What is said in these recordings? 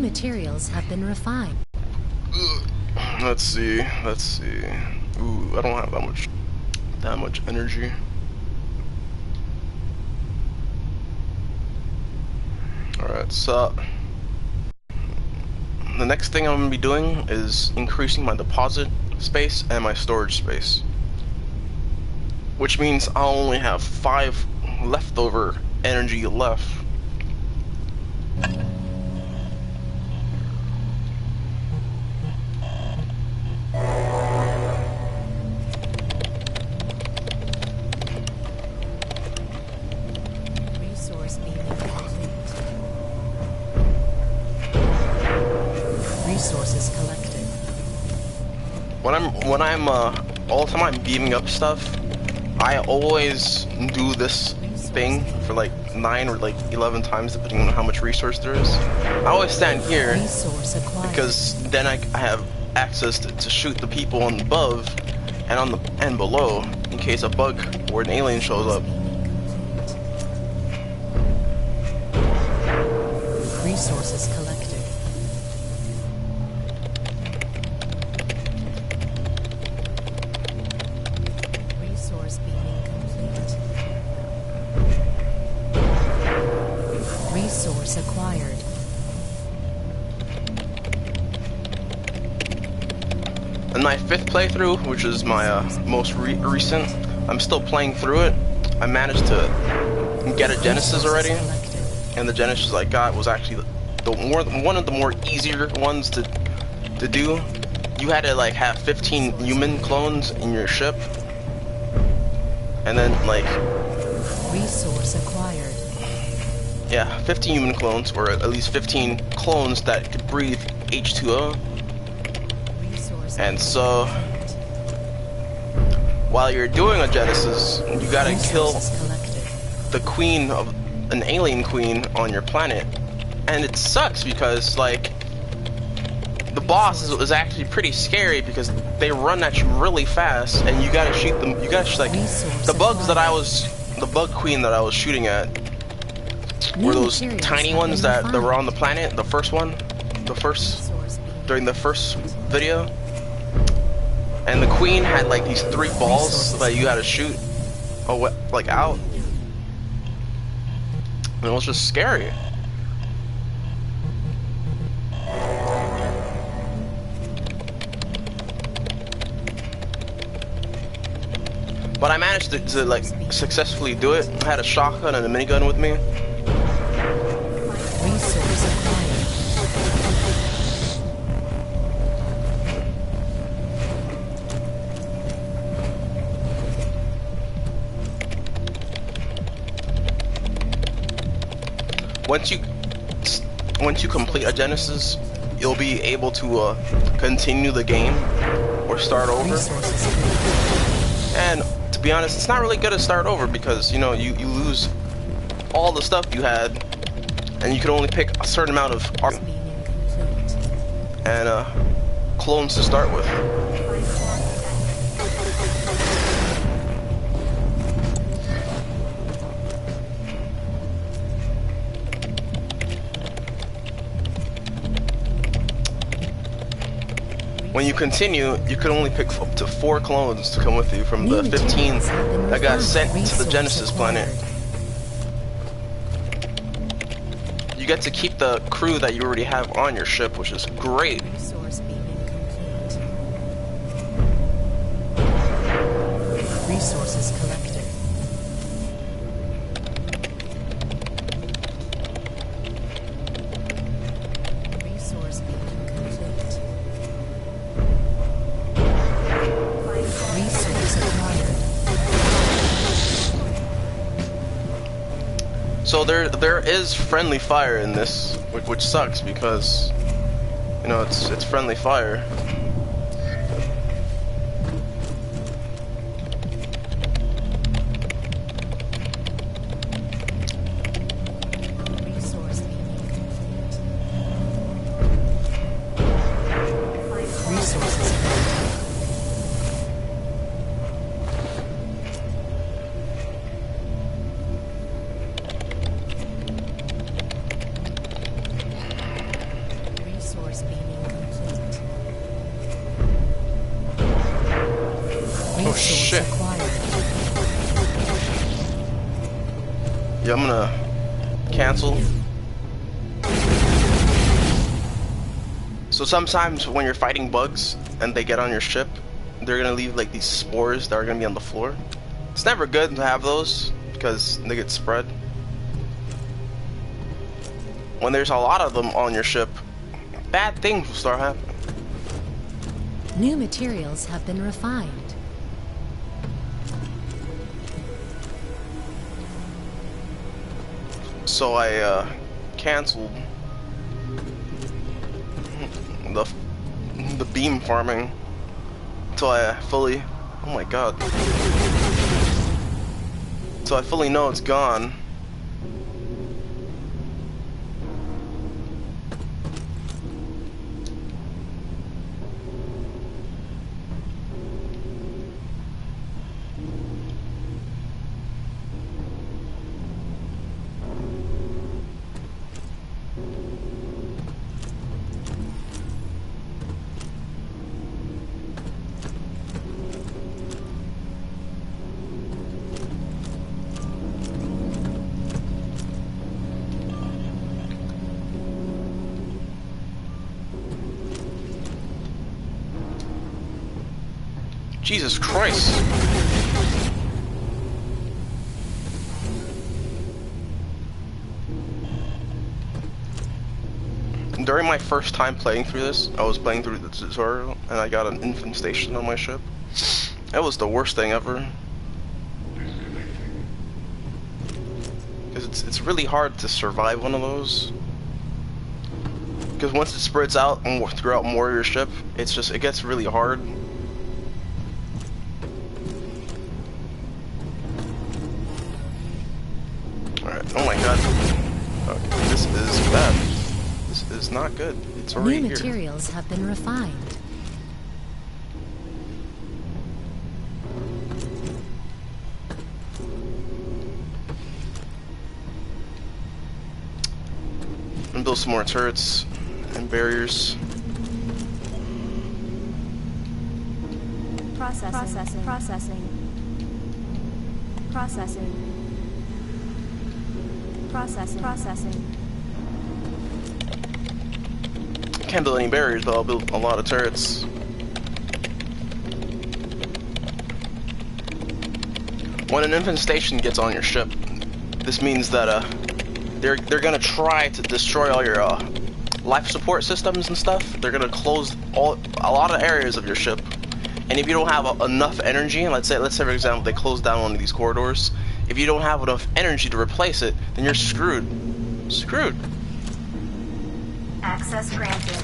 materials have been refined. Let's see. Ooh, I don't have that much energy. Alright, so the next thing I'm gonna be doing is increasing my deposit space and my storage space, which means I'll only have 5 leftover energy left. Resource being complete. Resources collected. When I'm all the time I'm beaming up stuff, I always do this thing for like 9 or like 11 times depending on how much resource there is. I always stand here because then I have access to shoot the people on above and on the and below in case a bug or an alien shows up. Resources collected. Resource being complete. Resource acquired. In my 5th playthrough, which is my most recent, I'm still playing through it. I managed to get a Genesis already, and the Genesis I got was actually one of the more easier ones to do. You had to like have 15 human clones in your ship, and then like resource acquired. Yeah, 15 human clones, or at least 15 clones that could breathe H2O. And so, while you're doing a Genesis, you gotta kill the queen of an alien queen on your planet, and it sucks because like the boss is actually pretty scary because they run at you really fast, and you gotta shoot them. You gotta like the bug queen that I was shooting at were those tiny ones that were on the planet. The first one, during the first video. And the queen had like these 3 balls that you gotta shoot like out. And it was just scary. But I managed to like successfully do it. I had a shotgun and a minigun with me. Once you complete a Genesis, you'll be able to continue the game or start over. And to be honest, it's not really good to start over because you know you lose all the stuff you had, and you can only pick a certain amount of art and clones to start with. When you continue, you can only pick up to 4 clones to come with you from the 15 that got sent to the Genesis planet. You get to keep the crew that you already have on your ship, which is great. Resources collected. So there is friendly fire in this, which sucks because you know it's friendly fire. Yeah, I'm gonna cancel. So sometimes when you're fighting bugs and they get on your ship, they're gonna leave like these spores that are gonna be on the floor. It's never good to have those because they get spread. When there's a lot of them on your ship, bad things will start happening. New materials have been refined. So I canceled the beam farming until I fully, oh my god, until I fully know it's gone. Jesus Christ. During my first time playing through this, I was playing through the tutorial and I got an infestation on my ship. That was the worst thing ever. Because it's really hard to survive one of those. Because once it spreads out throughout more of your ship, it gets really hard. Alright, oh my god. Okay, this is bad. This is not good. It's already New here. materials have been refined. And build some more turrets and barriers. Processing. I can't build any barriers, but I'll build a lot of turrets. When an infestation gets on your ship, this means that they're gonna try to destroy all your life support systems and stuff. They're gonna close a lot of areas of your ship, and if you don't have enough energy, let's say for example they close down one of these corridors, if you don't have enough energy to replace it, then you're screwed. Screwed. Access granted.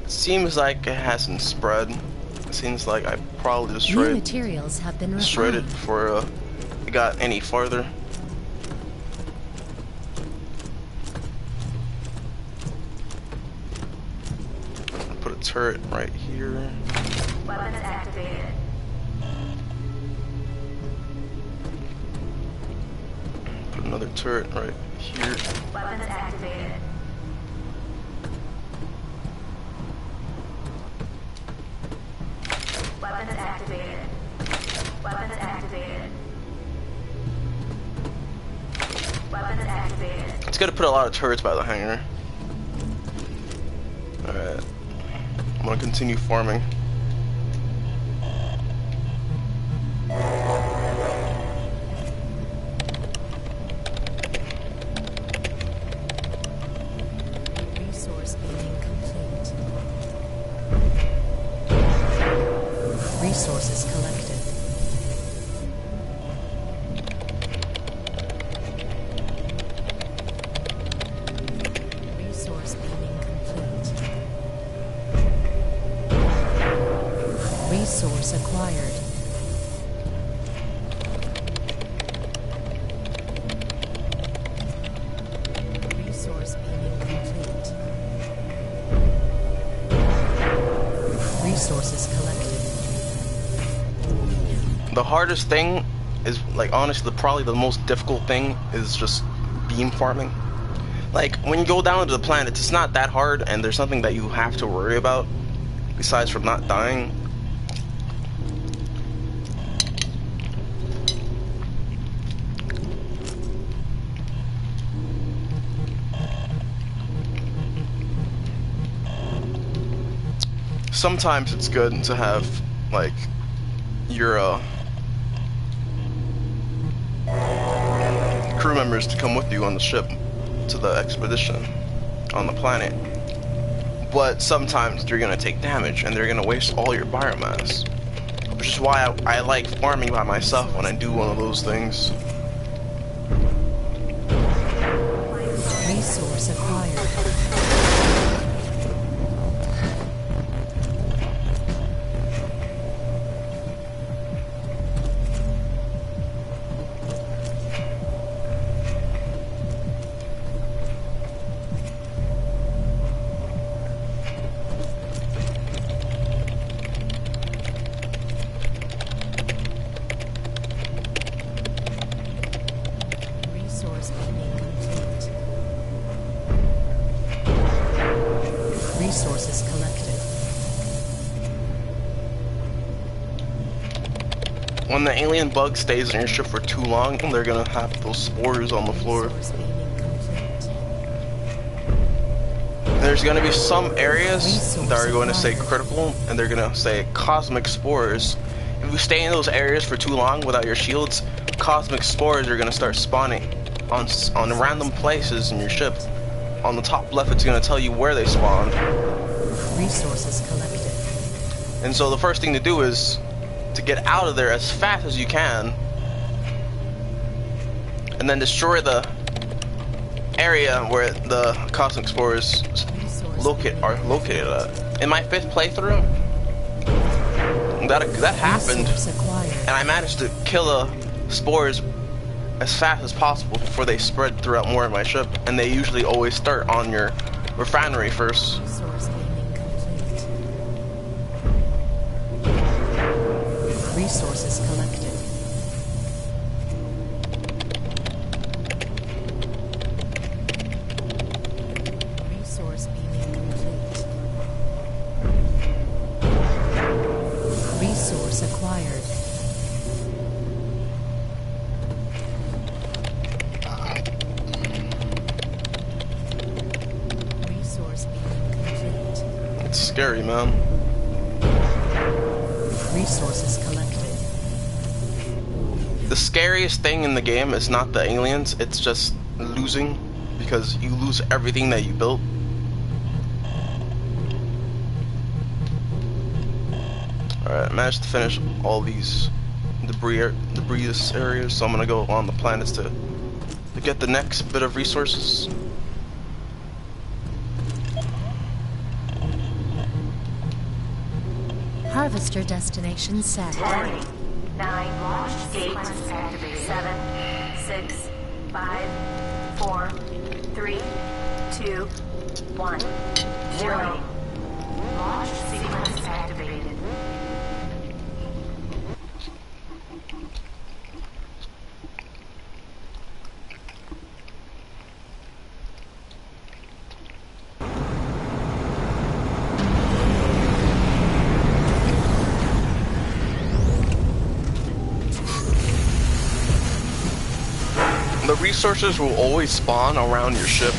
Seems like it hasn't spread. It seems like I probably New destroyed materials have been it refined. before it got any farther. Put a turret right here. Weapons activated. Put another turret right here. Weapons activated. Weapons activated. Weapons activated. Weapons activated. It's gonna put a lot of turrets by the hangar. Alright. I'm gonna continue farming. Resource being complete. Resources collected. Resource being complete. acquired. Resource being complete. Resources collected. The hardest thing is, like, honestly, probably the most difficult thing is just beam farming. Like, when you go down to the planets, it's not that hard, and there's nothing that you have to worry about besides from not dying. Sometimes it's good to have, like, your crew members to come with you on the ship to the expedition on the planet, but sometimes you're gonna take damage and they're gonna waste all your biomass, which is why I like farming by myself when I do one of those things. Resource acquired. Resource being complete. Resources collected. When the alien bug stays in your ship for too long, they're gonna have those spores on the floor. Resource being complete. There's gonna be some areas that are going to say critical, and they're gonna say cosmic spores. If you stay in those areas for too long without your shields, cosmic spores are gonna start spawning on random places in your ship. On the top left, it's gonna tell you where they spawned. Resources collected. And so the first thing to do is to get out of there as fast as you can, and then destroy the area where the cosmic spores are located at. In my 5th playthrough, that happened, Resource acquired. and I managed to kill the spores as fast as possible before they spread throughout more of my ship, and they usually always start on your refinery first. Resource being complete. Resources collected. Resource being complete. Resource acquired. Resource being complete. It's scary, man. Resources collected. The scariest thing in the game is not the aliens, it's just losing, because you lose everything that you built. Alright, I managed to finish all these debris areas, so I'm gonna go on the planets to get the next bit of resources. Harvester destination set. 10, 9, launch sequence activated. 7, 6, 5, 4, 3, 2, 1, 0. Launch sequence activated. The resources will always spawn around your ship.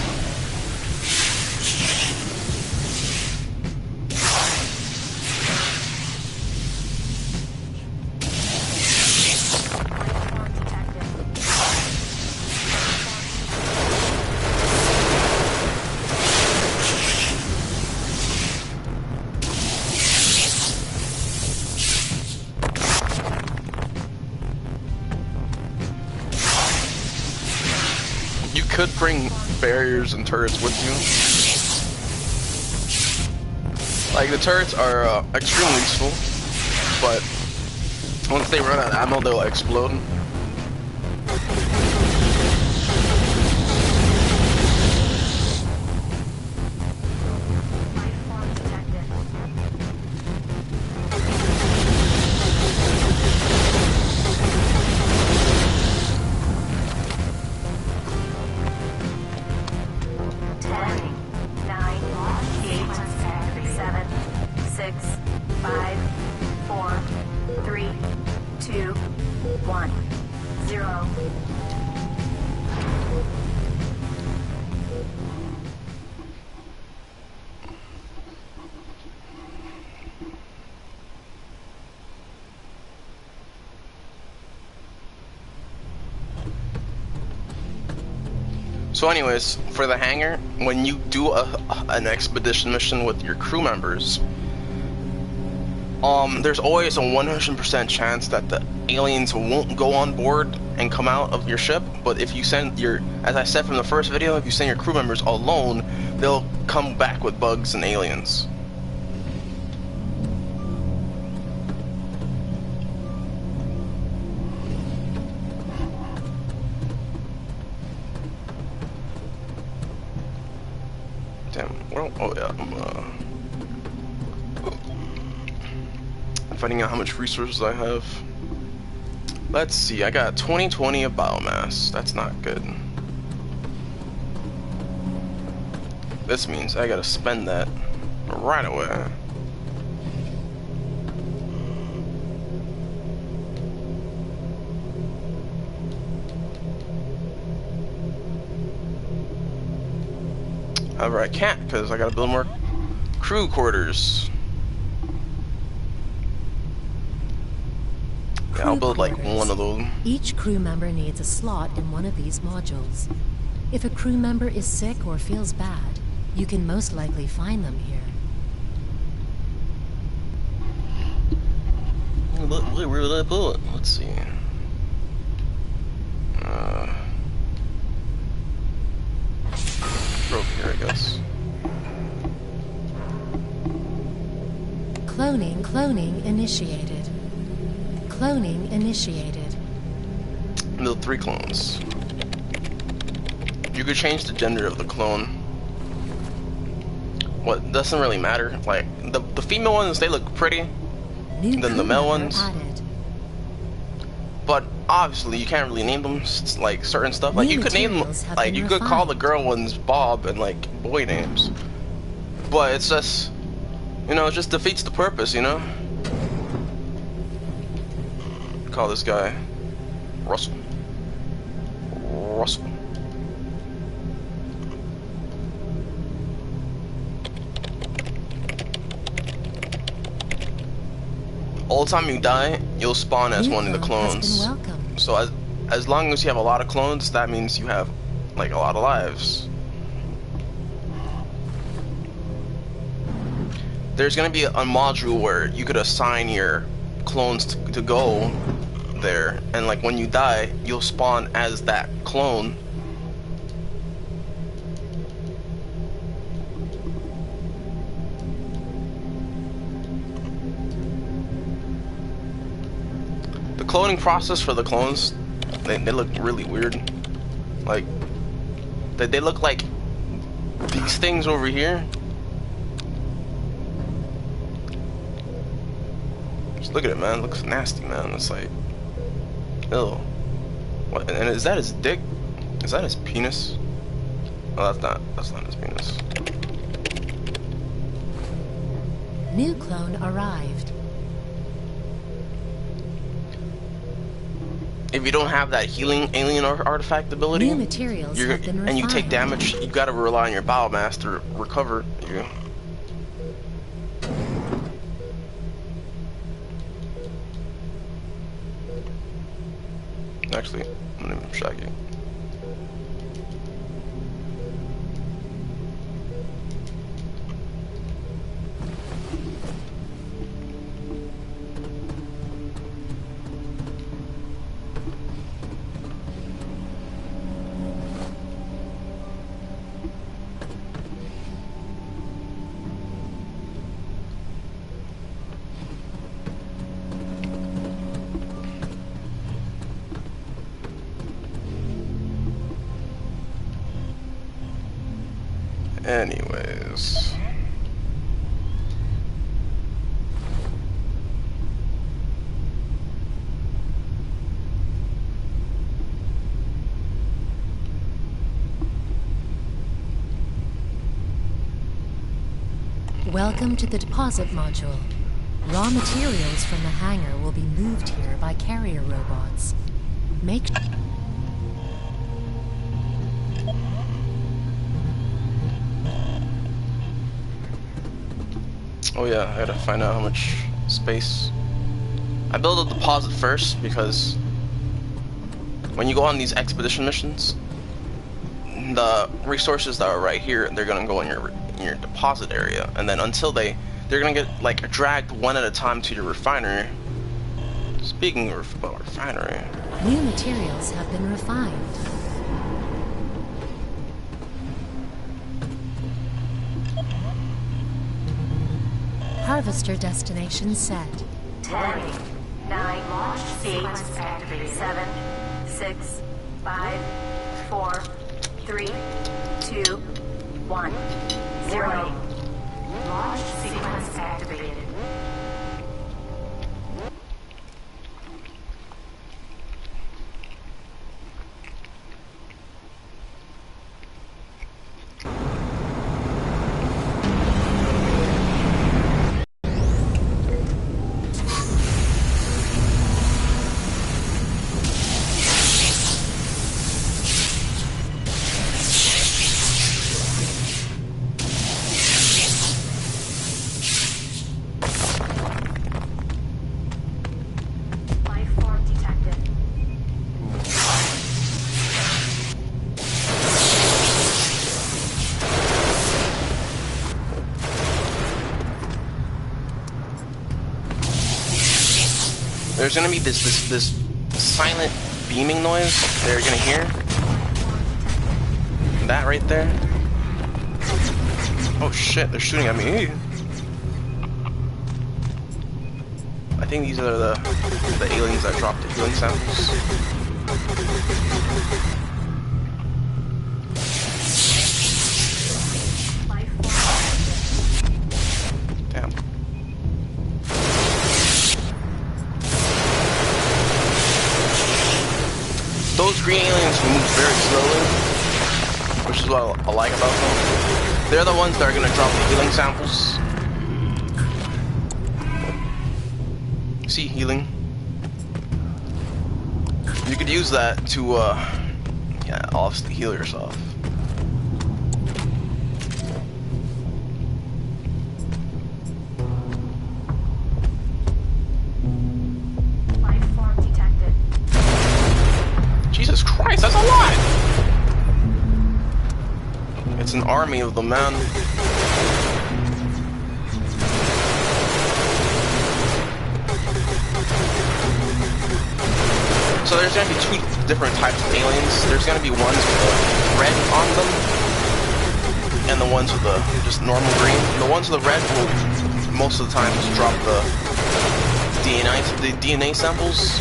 You could bring barriers and turrets with you. Like, the turrets are extremely useful, but Once they run out of ammo, they'll explode. So anyways, for the hangar, when you do an expedition mission with your crew members, there's always a 100% chance that the aliens won't go on board and come out of your ship, but if you send your, as I said from the first video, if you send your crew members alone, they'll come back with bugs and aliens. Damn, well, oh yeah, I'm finding out how much resources I have. Let's see, I got 2020 of biomass. That's not good. This means I gotta spend that right away. However, I can't because I gotta build more crew quarters. Yeah, I'll build like one of those. Each crew member needs a slot in one of these modules. If a crew member is sick or feels bad, you can most likely find them here. Where would I put it? Let's see. Over here, I guess. Cloning initiated. Cloning initiated. Build 3 clones. You could change the gender of the clone. What doesn't really matter. Like the female ones, they look pretty than the male ones. Added. But obviously, you can't really name them like certain stuff. Like you could name them, like you could call the girl ones Bob and like boy names. But it's just, you know, it just defeats the purpose, you know. Call this guy Russell. Russell. All the time you die, you'll spawn as one of the clones. So as long as you have a lot of clones, that means you have like a lot of lives. There's gonna be a module where you could assign your clones to go there, and like when you die, you'll spawn as that clone. The cloning process for the clones, they look really weird. Like they look like these things over here. Just look at it, man. It looks nasty, man. It's like, ew. What? And is that his dick? Is that his penis? Oh, that's not his penis. New clone arrived. If you don't have that healing alien artifact ability, new materials have been refined. And you take damage, you gotta rely on your biomass to recover you. Actually, I'm gonna name him Shaggy. Anyways. Welcome to the deposit module. Raw materials from the hangar will be moved here by carrier robots. Make Oh yeah, I gotta find out how much space. I build a deposit first because when you go on these expedition missions, the resources that are right here, they're gonna go in your deposit area, and then until they're gonna get like dragged one at a time to your refinery. Speaking of refinery, new materials have been refined. Harvester destination set. 10, 9, launch sequence activated. 7, 6, 5, 4, 3, 2, 1, 0. Launch sequence activated. there's gonna be this silent beaming noise that you're gonna hear. That right there. Oh shit, they're shooting at me. I think these are the aliens that dropped the healing samples. Damn. Those green aliens move very slowly, which is what I like about them. They're the ones that are gonna drop the healing samples. See, healing. You could use that to, yeah, obviously heal yourself. Life form detected. Jesus Christ, that's a lot! It's an army of them, man. So there's gonna be two different types of aliens. There's gonna be ones with red on them, and the ones with the just normal green. The ones with the red will most of the time just drop the DNA samples.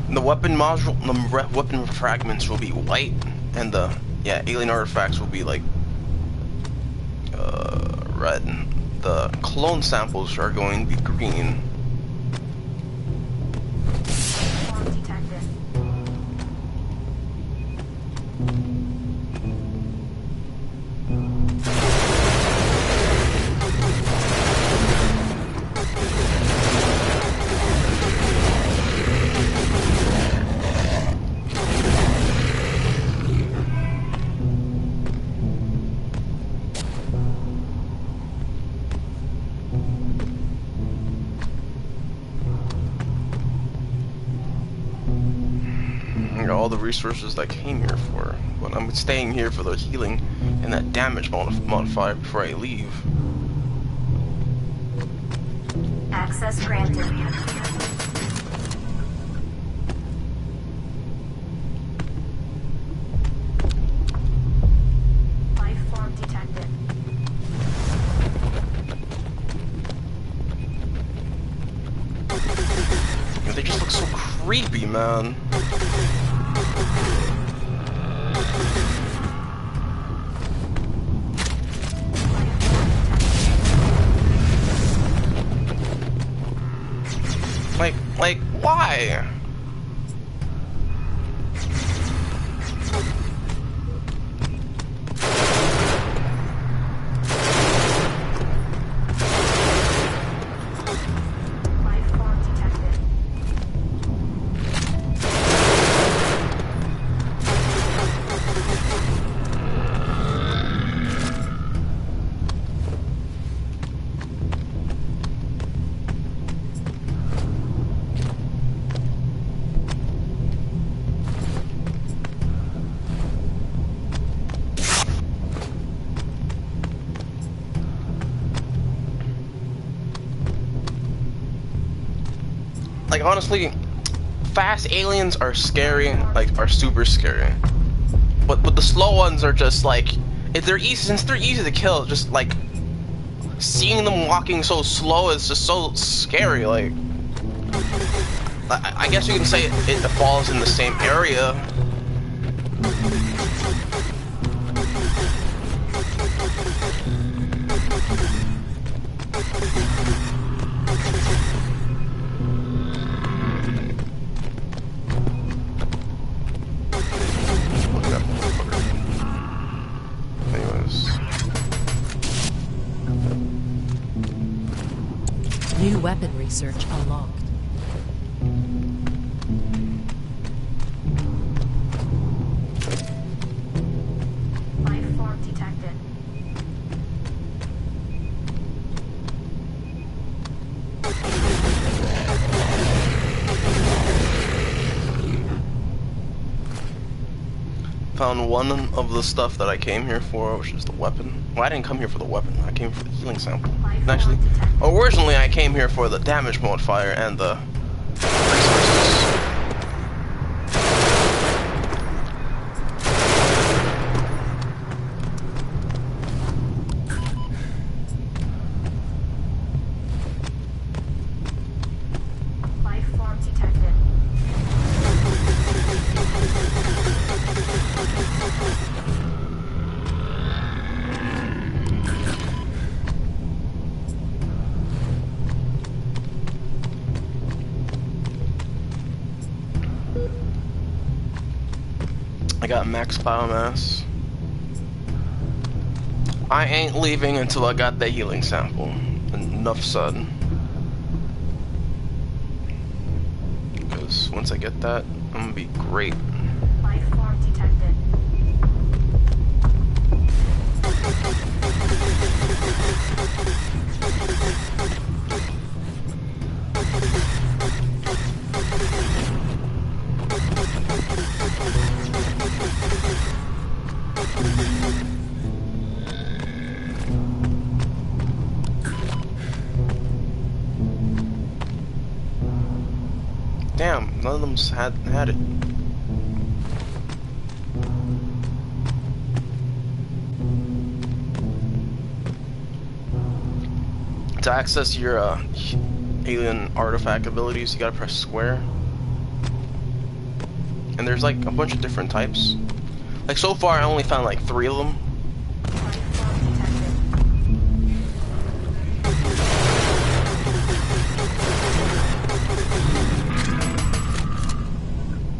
The weapon module, the weapon fragments will be white, and the Yeah, alien artifacts will be like red. The clone samples are going to be green. Form detected. All the resources I came here for, but I'm staying here for the healing and that damage modifier before I leave. Access granted. Life form detected. They just look so creepy, man. Like, why? Life form detected. Like, honestly, fast aliens are scary, like, are super scary. But the slow ones are just like, if they're easy, since they're easy to kill, just like seeing them walking so slow is just so scary. Like, I guess you can say it falls in the same area. New weapon research unlocked. Life form detected. Found one of the stuff that I came here for, which is the weapon. Well, I didn't come here for the weapon. I came for the healing sample. And actually, originally I came here for the damage modifier and the resources. Life form detected. I got max biomass. I ain't leaving until I got the healing sample. Enough said. Because once I get that, I'm gonna be great. Life form detected. Damn, none of them had it. To access your alien artifact abilities, you gotta press square. And there's like a bunch of different types. Like so far, I only found like 3 of them. Life form detected.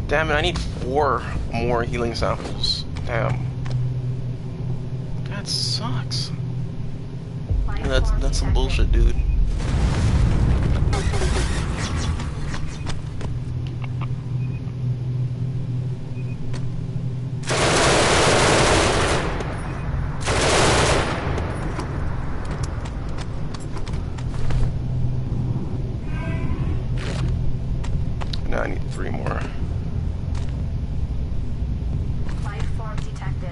Damn it! I need 4 more healing samples. Damn. That sucks. Life Yeah, form that's some detected. bullshit, dude. Now I need 3 more. Life form detected.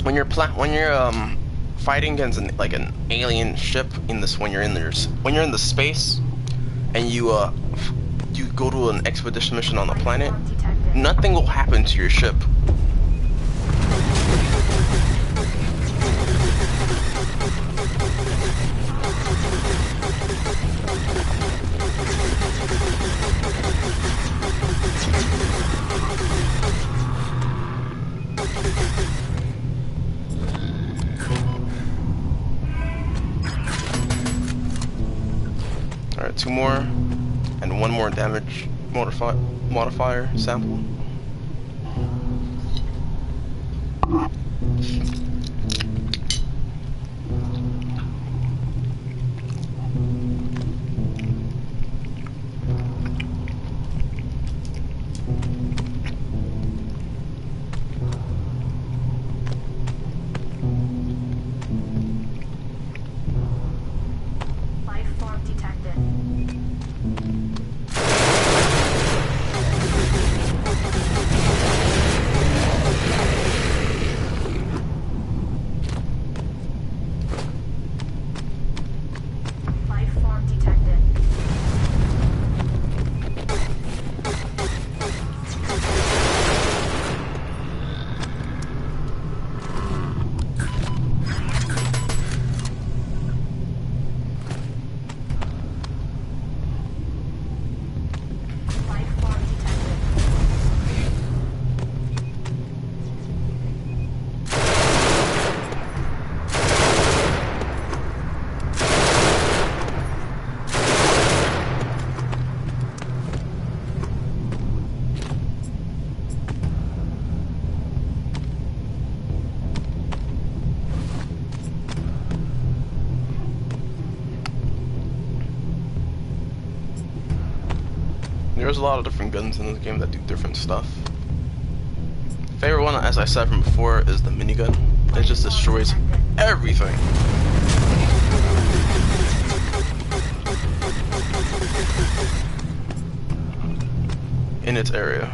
When you're fighting against an alien ship in this when you're in the space and you go to an expedition mission on the Life planet, form detected. nothing will happen to your ship. Alright, 2 more and 1 more damage modifier sample. Life form detected. Life form detected. Life form detected. There's a lot of different guns in this game that do different stuff. Favorite one, as I said from before, is the minigun. It just destroys everything in its area.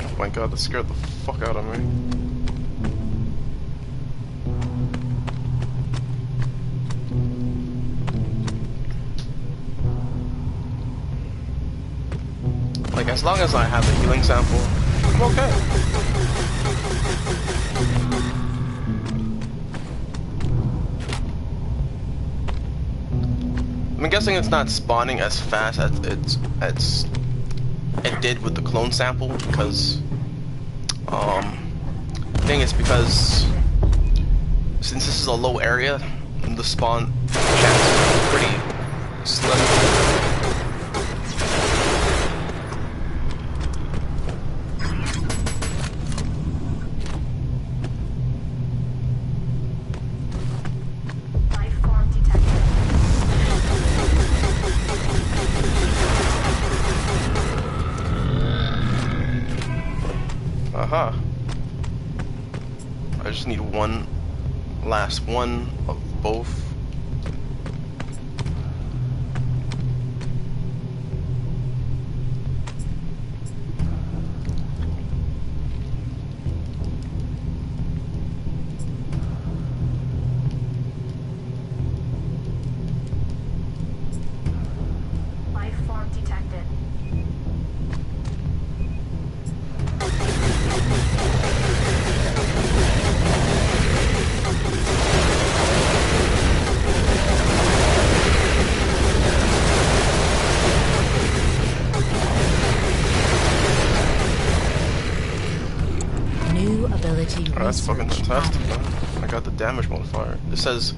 Oh my god, that scared the fuck out of me. Like, as long as I have the healing sample, I'm okay. I'm guessing it's not spawning as fast as it did with the clone sample because I think it's because since this is a low area, the spawn chance is pretty slim. Life form detected. Aha. I just need one last one of both. Life form detected. New ability Oh, that's fucking research fantastic, added. man. I got the damage modifier. It says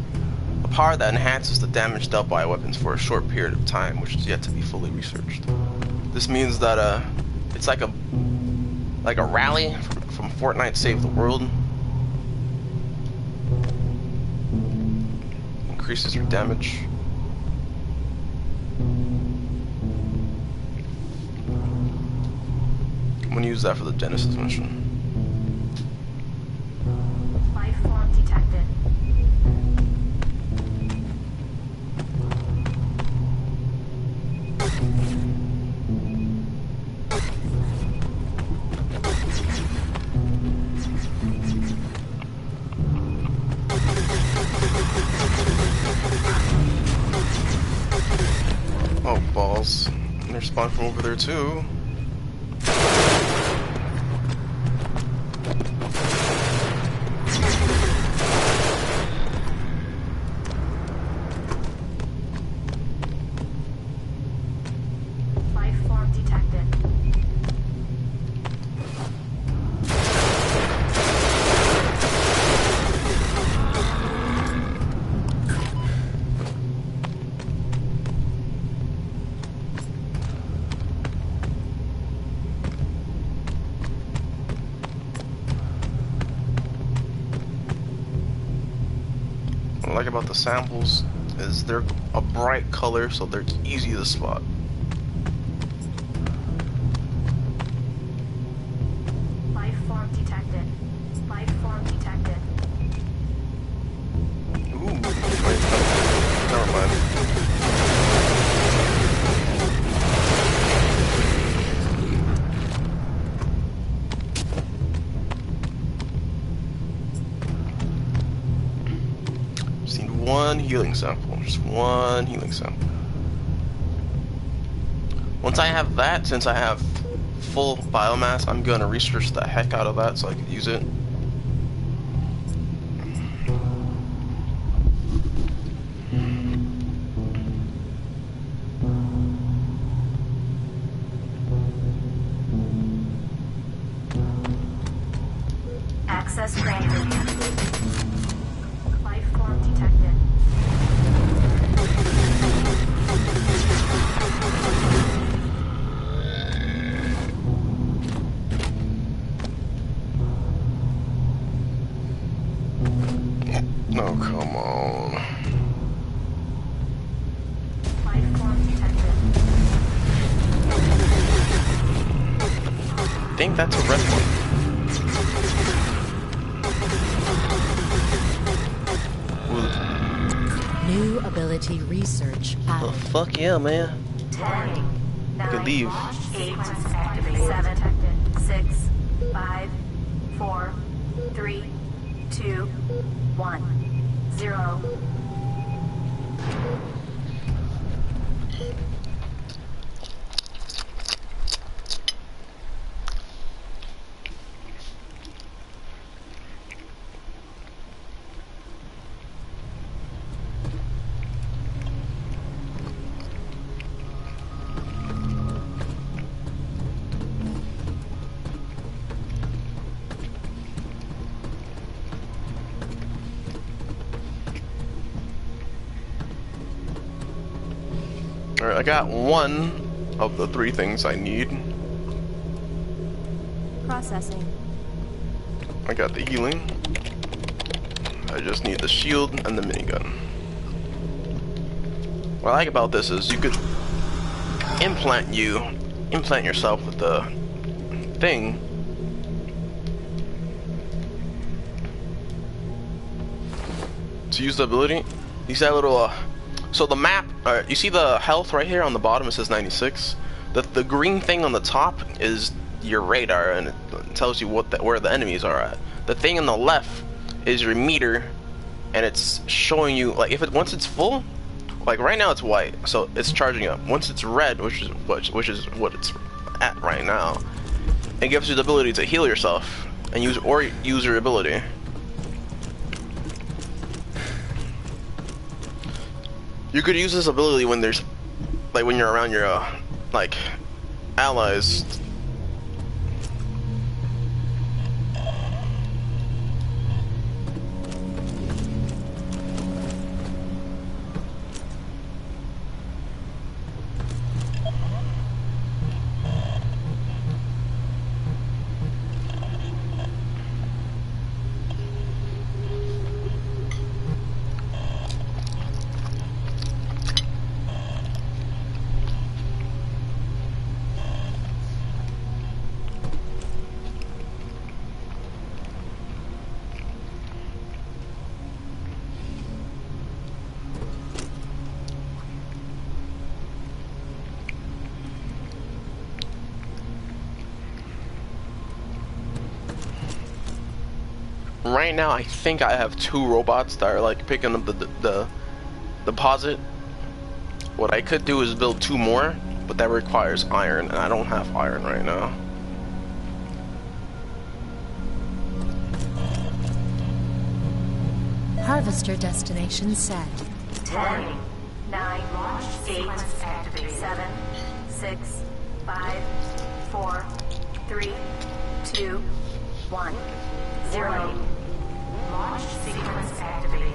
a power that enhances the damage dealt by weapons for a short period of time, which is yet to be fully researched. This means that it's like a rally from Fortnite Save the World. Increases your damage. I'm gonna use that for the Genesis mission. Life form detected. Oh, balls. And they're spawned from over there too. Life form detected. What I like about the samples is they're a bright color, so they're easy to spot. Life form detected. Life form detected. Ooh, wait, never mind. Just need one healing sample. Just one healing sample. Once I have that, since I have full biomass, I'm gonna research the heck out of that so I can use it. Access granted. Life form detected. No, come on. Life form detected. I think that's a red one. Ooh, New ability research oh, added. fuck yeah, man. 10, I could leave. 8, 7, 6, 5, 4, 3, 2, 1, 0. Alright, I got one of the three things I need. Processing. I got the healing. I just need the shield and the minigun. What I like about this is you could implant yourself with the thing. to use the ability, you see that little, so the map, you see the health right here on the bottom, it says 96. The green thing on the top is your radar, and it tells you where the enemies are at. The thing on the left is your meter, and it's showing you, like, once it's full, like right now it's white, so it's charging up. Once it's red, which is what it's at right now, it gives you the ability to heal yourself and use your ability. You could use this ability when there's, like, when you're around your like allies. Right now, I think I have 2 robots that are like picking up the deposit. What I could do is build 2 more, but that requires iron, and I don't have iron right now. Harvester destination set. 10, 9, 8, 7, 6, 5, 4, 3, 2, 1, 0. Launch sequence activated.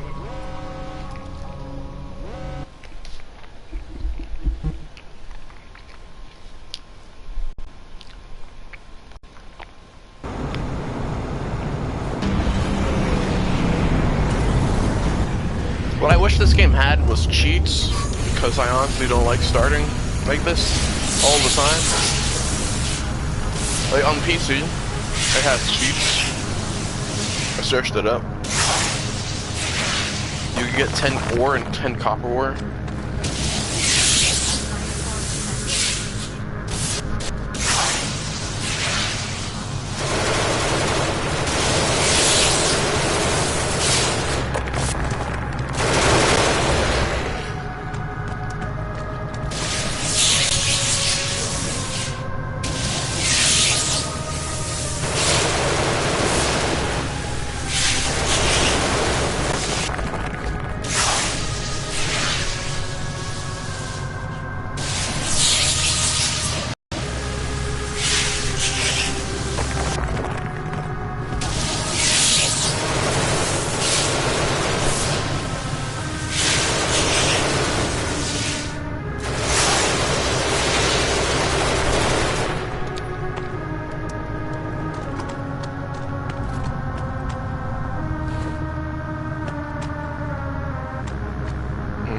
What I wish this game had was cheats, because I honestly don't like starting like this all the time. Like on PC, it has cheats. I searched it up. You can get 10 ore and 10 copper ore.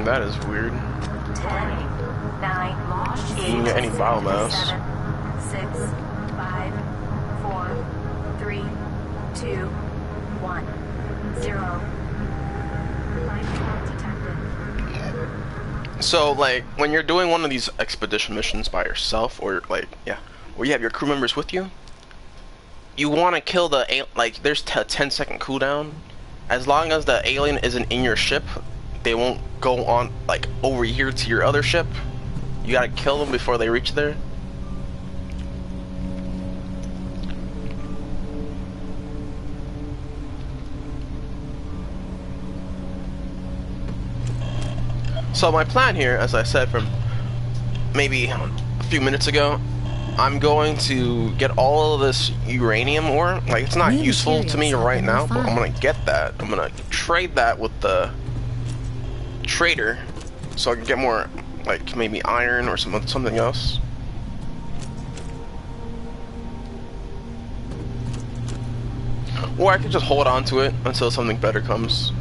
That is weird. 10, 9, 8, You can get any biomass. 7, 6, 5, 4, 3, 2, 1, 0. Life detected. So, like, when you're doing one of these expedition missions by yourself, or like, yeah, where you have your crew members with you, you want to kill the like. There's a 10-second cooldown. As long as the alien isn't in your ship, they won't go on, like, over here to your other ship. You gotta kill them before they reach there. So my plan here, as I said from maybe a few minutes ago, I'm going to get all of this uranium ore. Like, it's not useful to me right now, but I'm gonna get that. I'm gonna trade that with the trader, so I can get more, like, maybe iron or something else. Or I could just hold on to it until something better comes.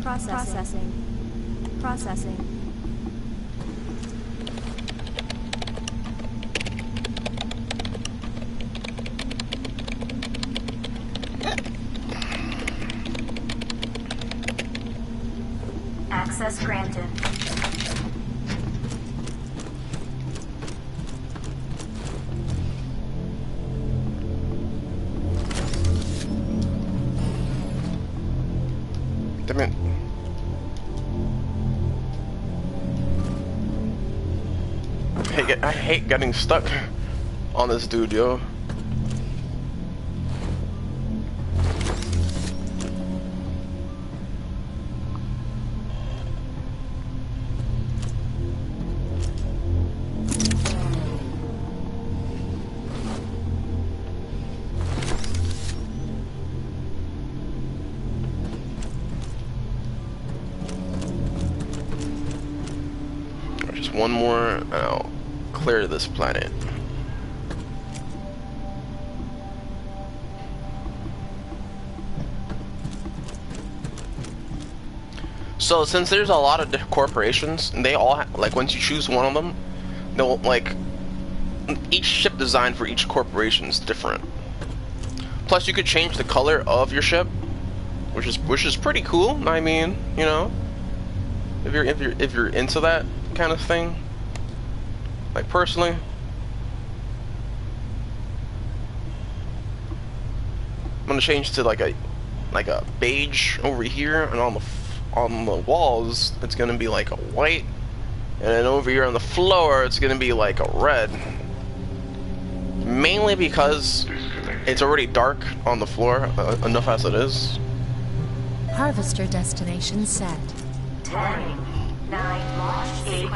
Processing. Processing. Access granted. Damn it. I hate getting stuck on this dude, yo. Just one more and I'll clear this planet. So since there's a lot of corporations, and they all like once you choose one of them, they'll like each ship design for each corporation is different. Plus, you could change the color of your ship, which is pretty cool. I mean, you know, if you're into that kind of thing. Like personally, I'm gonna change to like a beige over here, and on the walls it's gonna be like a white, and then over here on the floor it's gonna be like a red. Mainly because it's already dark on the floor enough as it is. Harvester destination set. 10, 9, launch 8,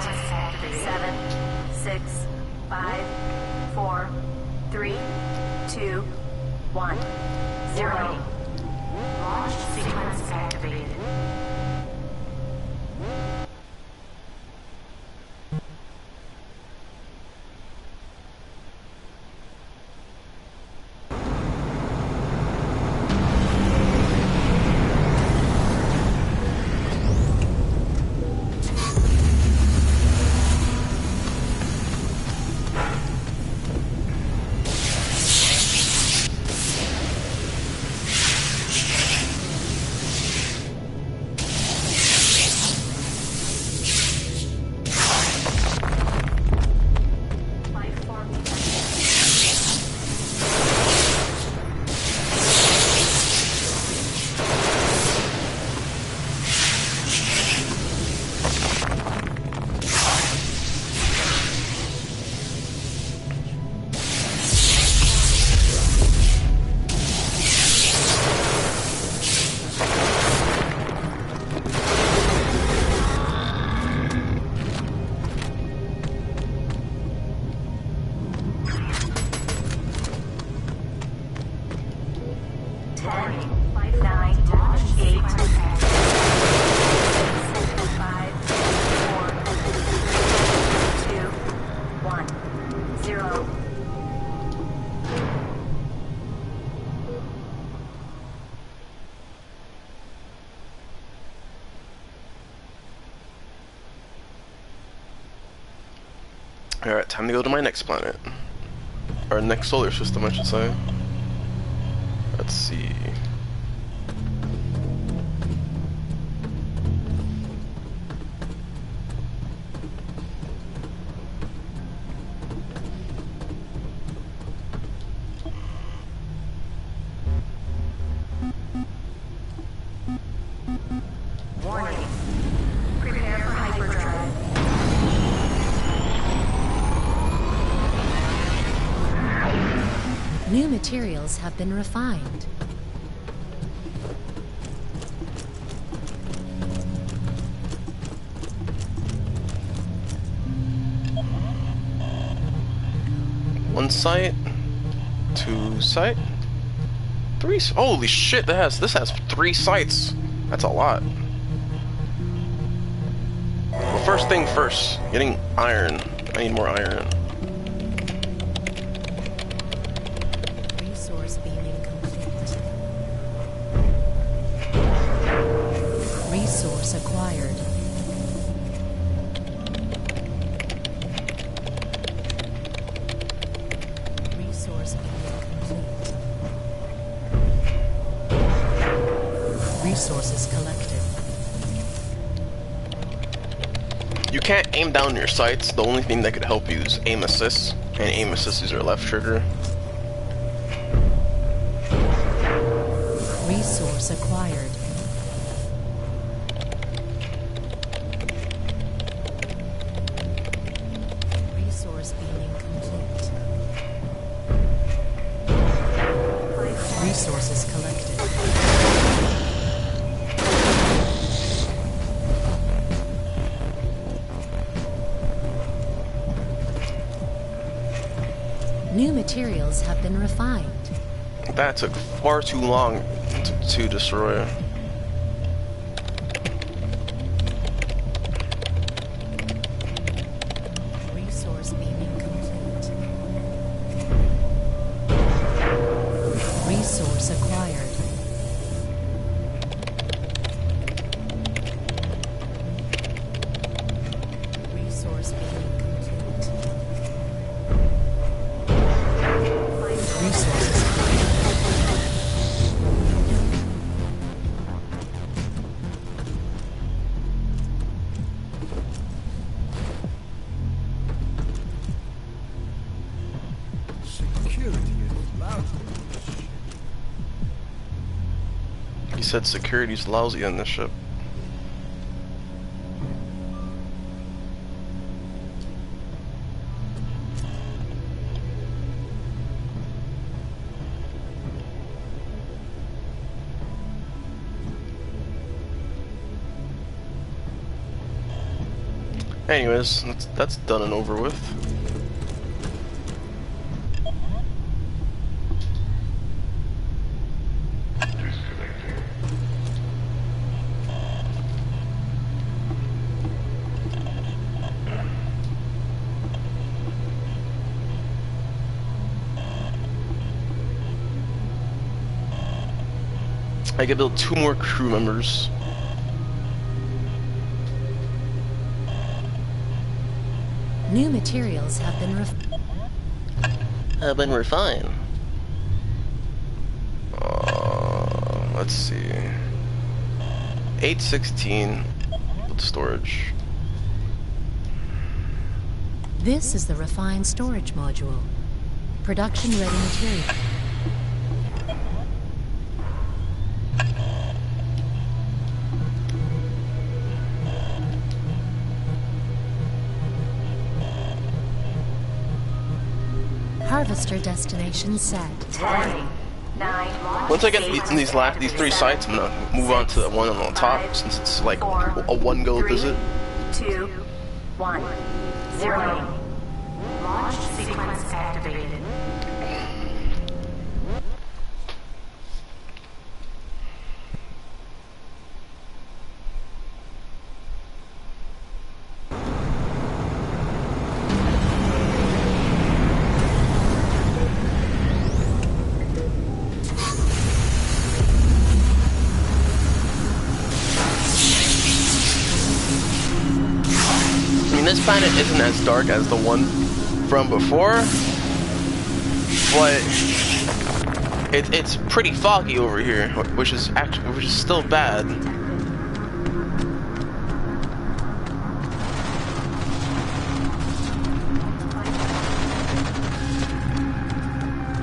7, 6, 5, 4, 3, 2, 1, 0. Launch sequence activated. Alright, time to go to my next planet. Or next solar system, I should say. Let's see. Warning. Prepare for hyperdrive. New materials have been refined. One site, two site, three. Holy shit! This has 3 sites. That's a lot. Well, first thing first, getting iron. I need more iron. Resource beaming complete. Resource Resource acquired. Resource being complete. Resources collected. You can't aim down your sights. The only thing that could help you is aim assist, and aim assist is your left trigger. Resource acquired. Resource being complete. Resources collected. New materials have been refined. That took far too long to destroy. Resource being complete. Resource acquired. Resource being complete. Resources acquired. He said security's lousy on this ship. Anyways, that's done and over with. I can build 2 more crew members. New materials have been refined. Let's see. 816 with storage. This is the refined storage module. Production ready material. Harvester destination set. 10, 9, Once I get these 3 sites, I'm gonna move on to the one on the top since it's like a one-go visit. 2, 1, 0. Launch sequence activated. This planet isn't as dark as the one from before, but it's pretty foggy over here, which is still bad.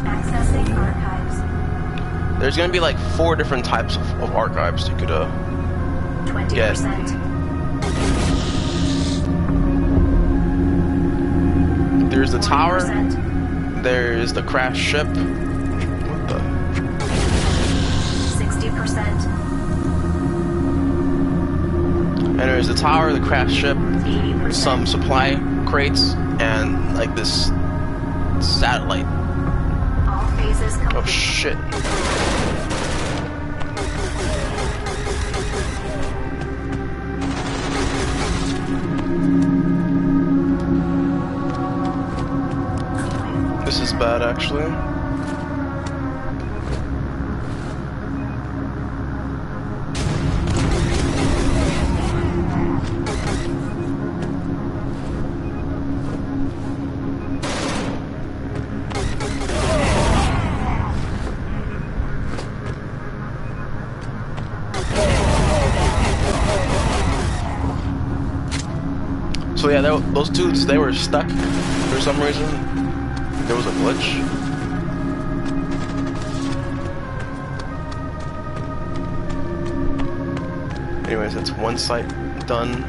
Accessing archives. There's gonna be like 4 different types of archives you could 20%. There's the tower. 20%. There's the crashed ship. What the? 60%. And there's the tower, the crashed ship, 80%. some supply crates, and like this satellite. All phases complete. Oh shit. This is bad, actually. So yeah, those dudes, they were stuck for some reason. There was a glitch. Anyways, that's one site done.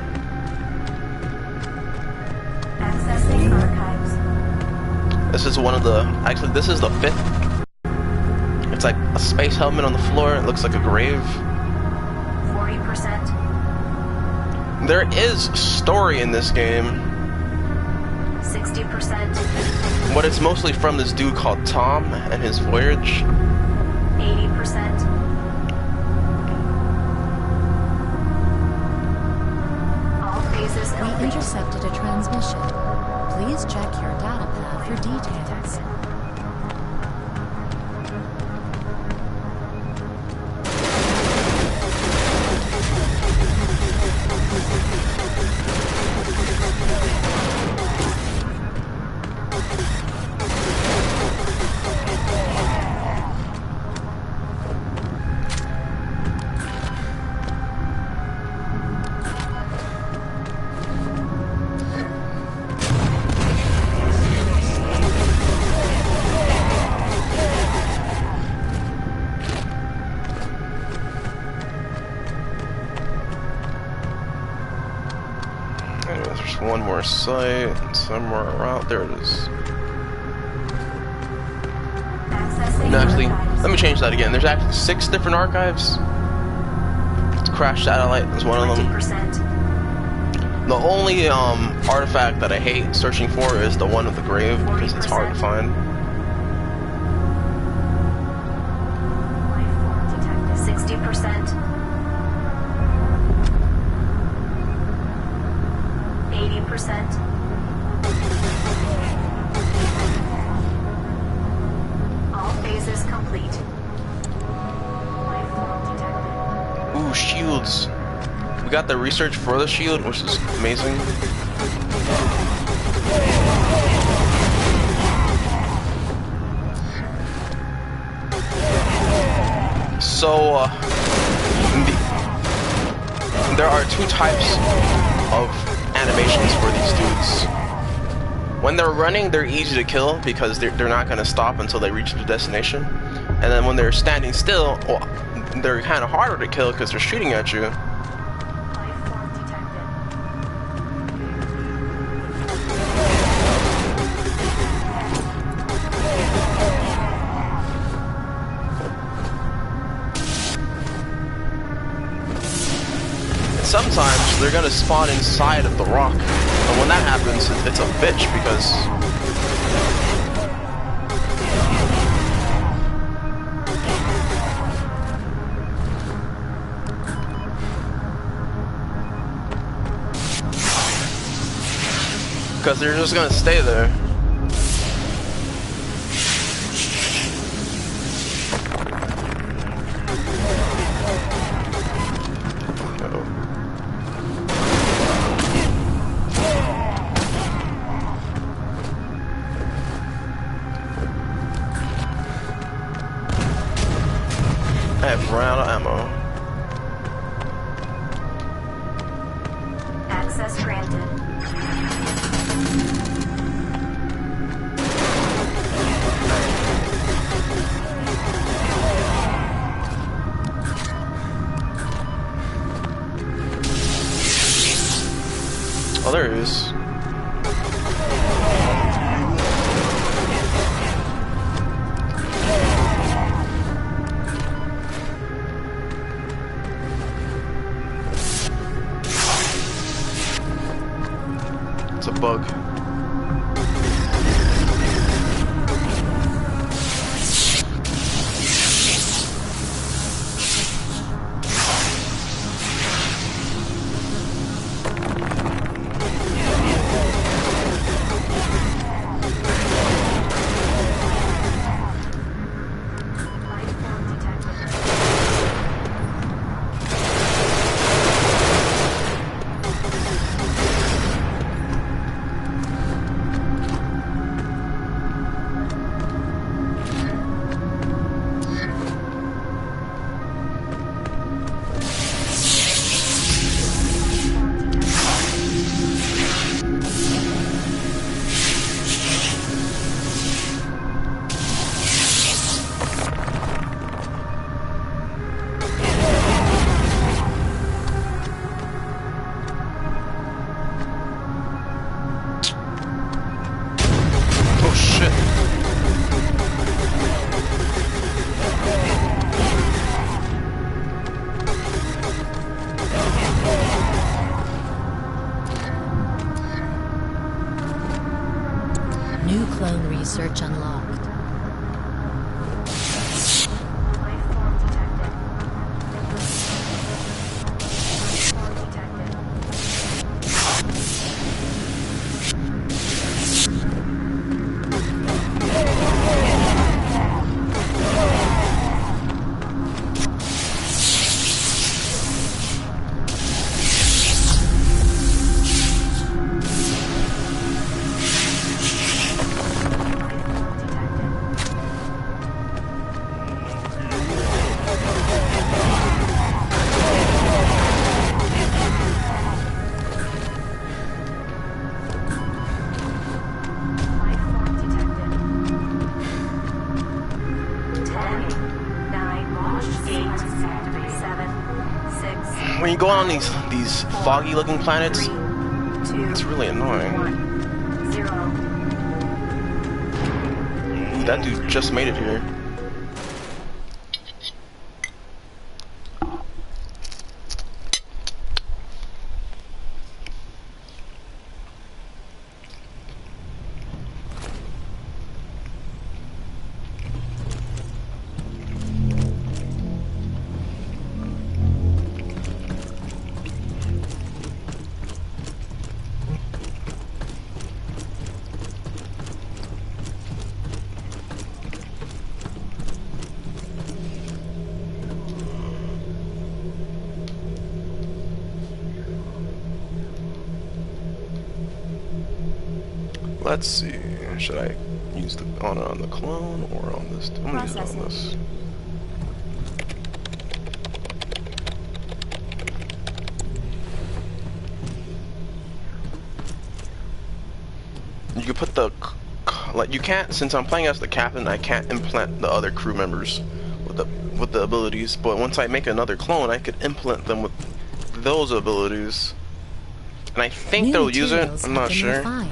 Accessing archives. This is one of the, actually this is the 5th. It's like a space helmet on the floor. It looks like a grave. 40%. There is story in this game. 60%. But it's mostly from this dude called Tom and his voyage. 80%. All phases We complete. intercepted a transmission. Please check your data pad for details. Anyways, there's one more site somewhere around. There it is. Accessing No, actually, archives. let me change that again. There's actually 6 different archives. Crash Satellite is one of them. 20%. The only artifact that I hate searching for is the one with the grave because it's hard to find. Life form detected. 60%. 80%. All phases complete. Life form detected. Ooh, shields. We got the research for the shield, which is amazing. So, there are 2 types of animations for these dudes. When they're running, they're easy to kill because they're not going to stop until they reach the destination. And then when they're standing still, well, they're kind of harder to kill because they're shooting at you. Life form detected. Sometimes they're gonna spawn inside of the rock, and when that happens, it's a bitch because they're just gonna stay there. I have run out of ammo. Access granted. Oh, there it is. It's a bug. Life form detected. Search unlocked. Life form detected. Life form detected. Life form detected. 10, 9, launch 8, 7, 6. When you go on these foggy looking planets, 3, 2, it's really annoying. 1, 0. That dude just made it here. Let's see. Should I use the on the clone or on this? I'm gonna use it on this. You can put the like you can't, since I'm playing as the captain, I can't implant the other crew members with the abilities. But once I make another clone, I could implant them with those abilities. And I think New they'll use it. materials I'm have not been sure. refined.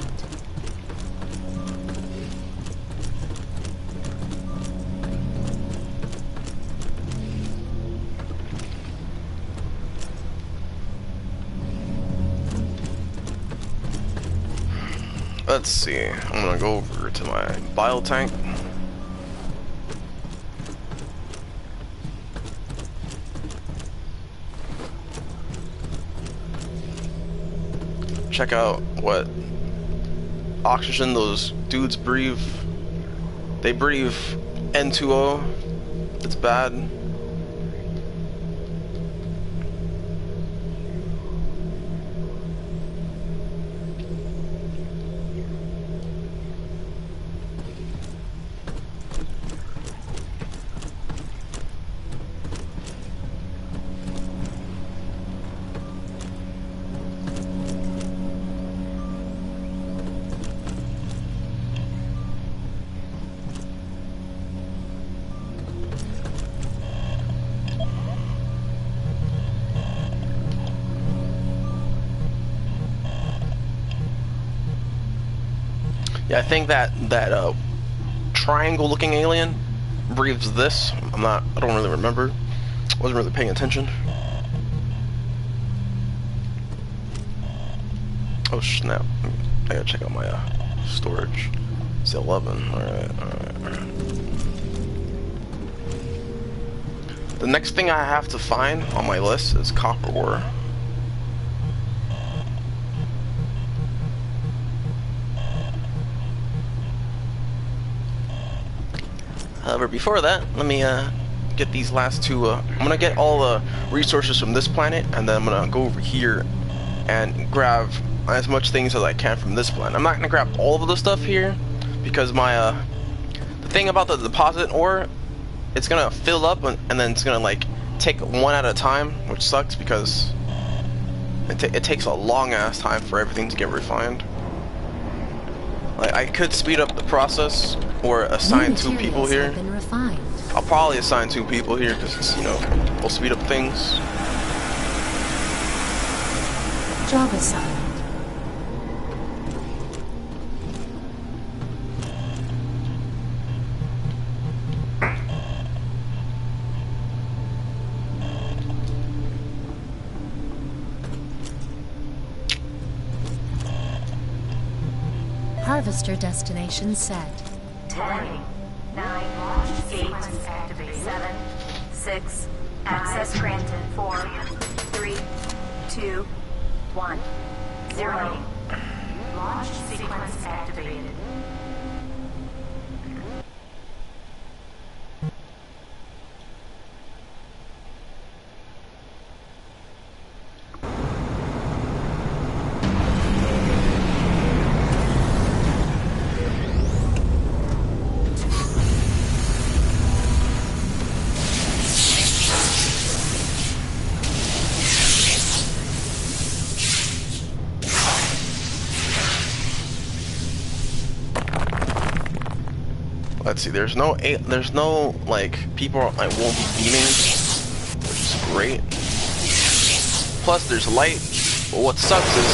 Let's see. I'm gonna go over to my bio tank. Check out what oxygen those dudes breathe. They breathe N2O. It's bad. Yeah, I think that triangle-looking alien breathes this. I don't really remember. Wasn't really paying attention. Oh snap! I gotta check out my storage. It's 11. All right. The next thing I have to find on my list is copper ore. However, before that, let me get these last two. I'm gonna get all the resources from this planet, and then I'm gonna go over here and grab as much things as I can from this planet. I'm not gonna grab all of the stuff here because my the thing about the deposit ore, it's gonna fill up and then it's gonna like take one at a time, which sucks because it takes a long ass time for everything to get refined. Like, I could speed up the process or assign 2 people here. Have been refined. I'll probably assign 2 people here because it's, will speed up things. Job assigned. Harvester destination set. 10, 9, launch sequence activated. 7, 6, access granted. 4, 3, 2, 1, 0. Launch sequence activated. Let's see. There's no like people I won't be beaming, which is great. Plus, there's light. But what sucks is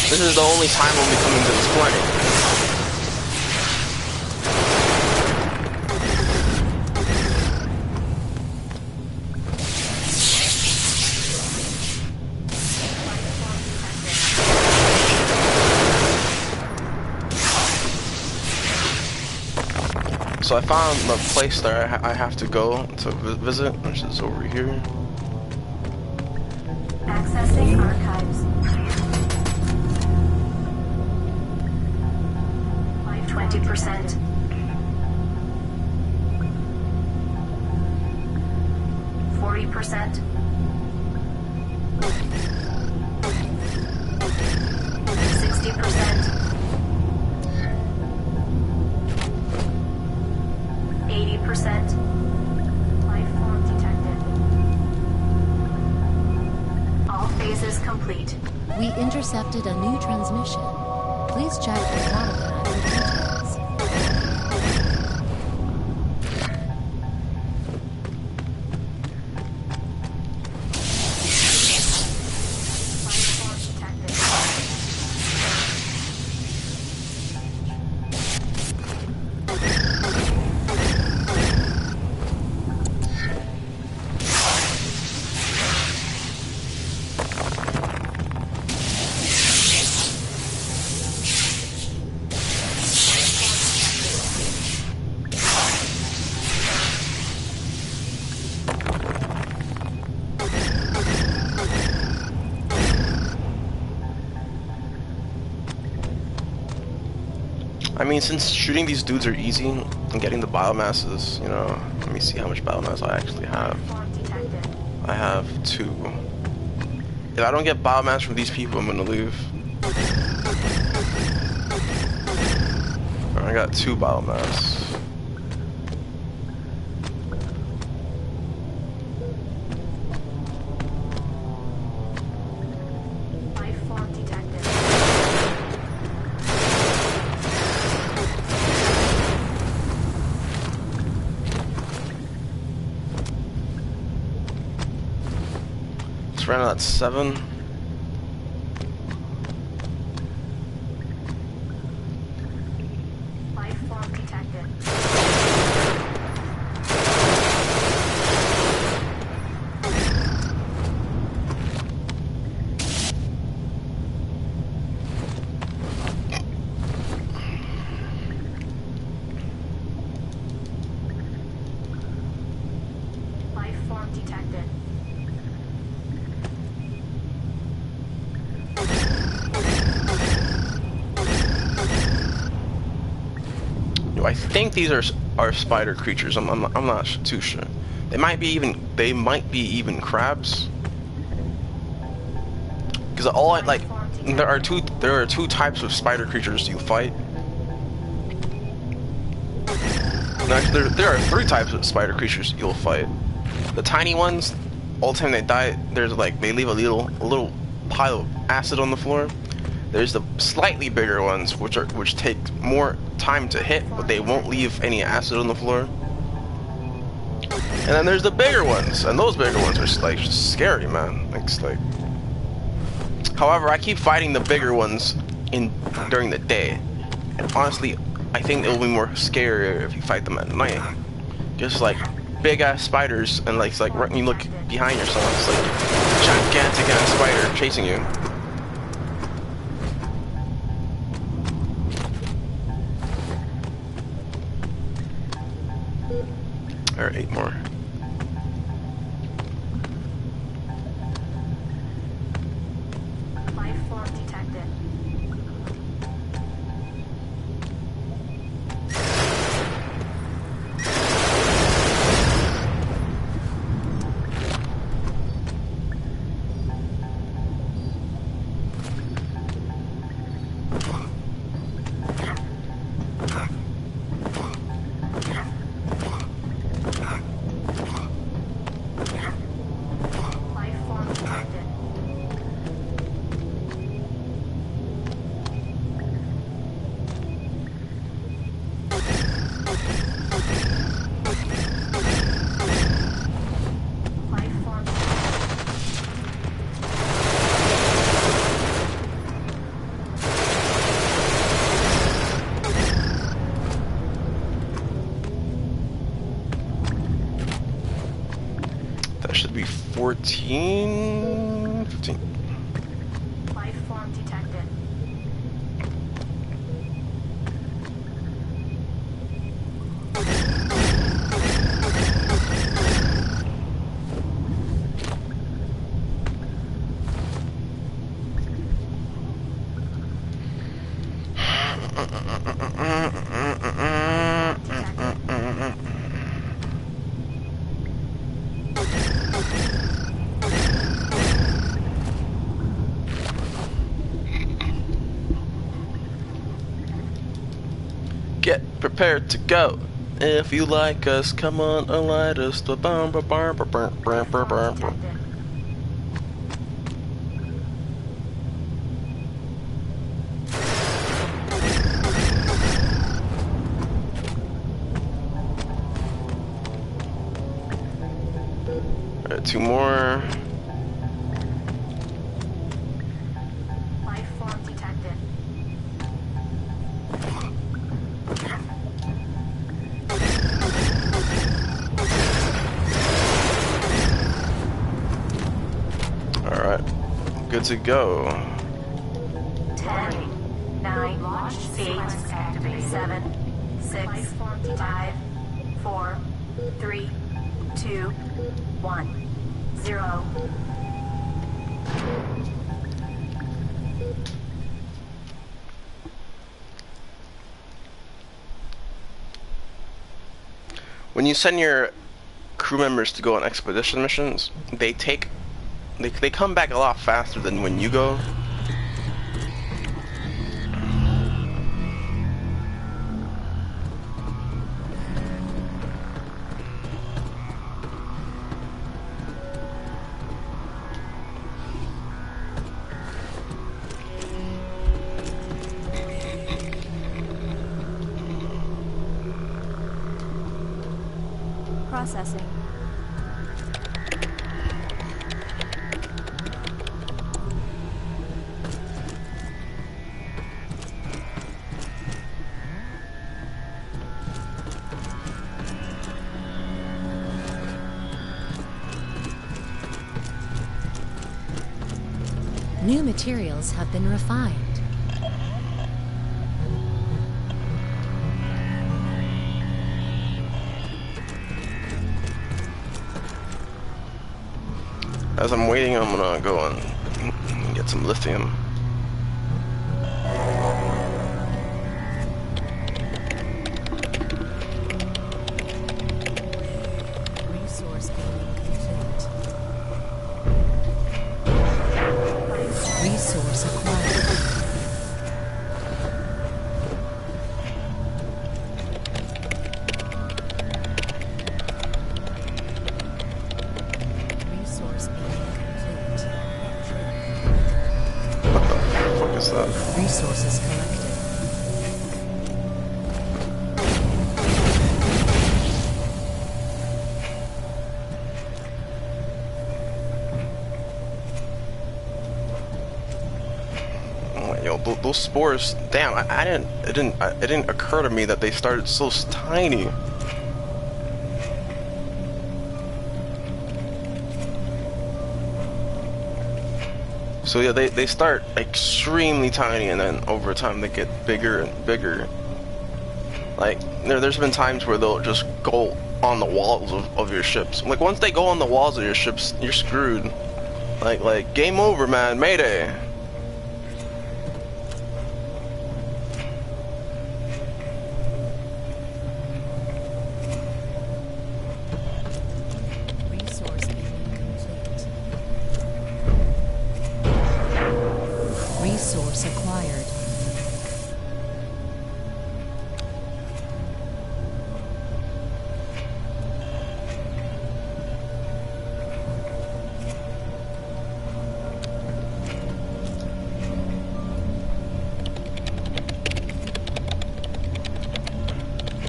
this is the only time I'll be coming to this planet. So I found the place that I have to go to visit, which is over here. Accessing archives. 20%. 40%. 60%. 80%. Life form detected. All phases complete. We intercepted a new transmission. Please check the data pad for details. Life form detected. I mean, since shooting these dudes are easy and getting the biomasses, you know, let me see how much biomass I actually have. Form detected. I have 2. If I don't get biomass from these people, I'm gonna leave. I got 2 biomass. Life form detected. Let's run at 7. Life form detected. Life form detected. Yo, I think these are spider creatures. I'm not too sure. They might be even crabs. Because all I like, there are two types of spider creatures you fight. No, actually, there are 3 types of spider creatures you'll fight. The tiny ones, all the time they die, there's like they leave a little pile of acid on the floor. There's the slightly bigger ones, which take more time to hit, but they won't leave any acid on the floor. And then there's the bigger ones, and those bigger ones are like just scary, man. It's like. However, I keep fighting the bigger ones during the day, and honestly, I think it will be more scarier if you fight them at night. Just like big ass spiders, and like it's like right when you look behind yourself, it's like gigantic ass spider chasing you. require 8 more. Life form detected. Life form detected. Life form That should be 14, 15. life form detected. Get prepared to go. If you like us, come on, alight us. The bum, bum, bum, bum, bum, bum, bum, bum, bum. Detected. Alright, 2 more. Life form detected. Alright, good to go. 10, 9, launch sequence activate. 7, 6, 5, 4, 3, 2, 1, 0. When you send your crew members to go on expedition missions, they come back a lot faster than when you go. Processing. New materials have been refined. As I'm waiting, I'm gonna go and get some lithium. Resource being complete. Resource acquired. Resource being complete. What the fuck is that? Resources collected. Oh, yo, those spores. Damn, it didn't occur to me that they started so tiny. So yeah, they start extremely tiny, and then over time they get bigger and bigger. Like there's been times where they'll just go on the walls of your ships. Like once they go on the walls of your ships, you're screwed. Like game over, man. Mayday. Resource being complete. Resource acquired.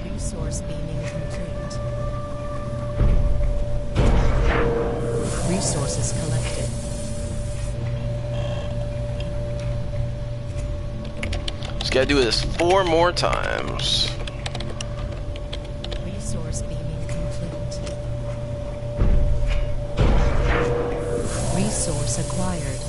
Resource beaming complete. Resources collected. Just gotta do this 4 more times. Resource beaming complete. Resource acquired.